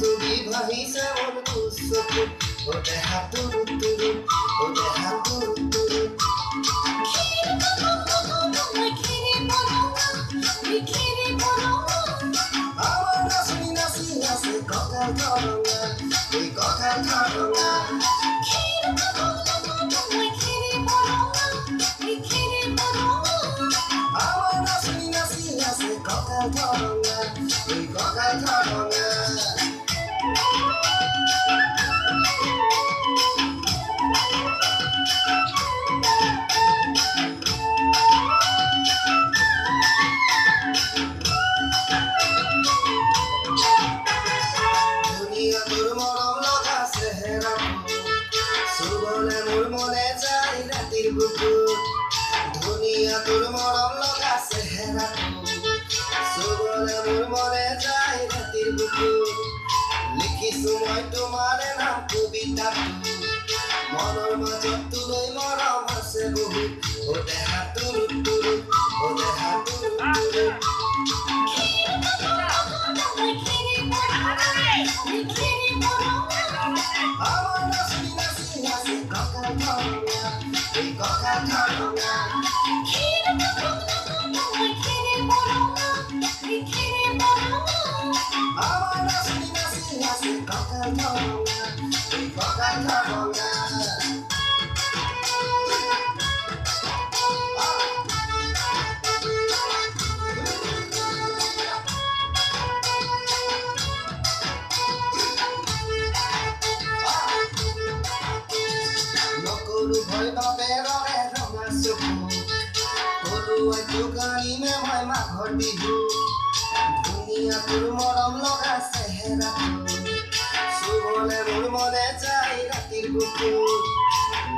যদি ভাবিছে মন চকু ও দেহা তুৰু তুৰু ও দেহা তুৰু তুৰু আমার নাচি নাচি নাচে ককাল ধরঙা এই ককাল ধরঙা আমার নাচি নাচি নাচে ককাল ধরঙা এই ককাল ধরঙা সুবলে মোর মনে যায় রাতির বুকুর দুনিয়া তোর মরম লগা চেহেরা সুবলে মোর মনে যায় রাতির বুকুর লিখিছো মই তোমাৰ নাম কবিতা মনৰ মাজত তুলৈ মৰম আছে বহুত ও দেহা তুৰু তুৰু ও দেহা তুৰু তুৰু আমাৰ নাচি নাচি নাচে ককাল ধৰঙা এই ককাল ধৰঙা আমাৰ নাচি নাচি নাচে ককাল ধৰঙা এই ককাল ধৰঙা নকৰো ভয় বাবে ৰৰে ৰঙা চকু কলোৱাই দোকানী মে মই মাঘৰ বিহু ধুনীয়া তোৰ মৰম লগা চেহেৰা চুবলে মোৰ মনে যায় ৰাতিৰ বুকুৰ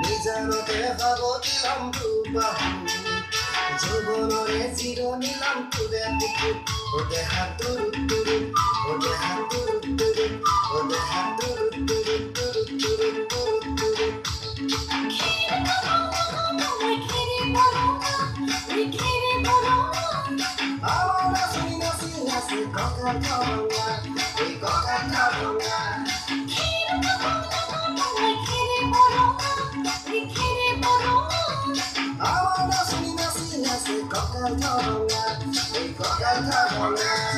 নিজানতে ভাগতি লম বাহু যৌৱনৰে জিৰণি লম তোৰে বুকুত ও দেহা তুৰু তুৰু ও দেহা তুৰু তুৰু ও দেহা তুৰু তুৰু তুৰু তুৰু তুৰু তুৰু আমাৰ নাচি নাচি নাচে ককাল ধৰঙা এই ককাল ধৰঙা আমাৰ নাচি নাচি নাচে ককাল ধৰঙা এই ককাল ধৰঙা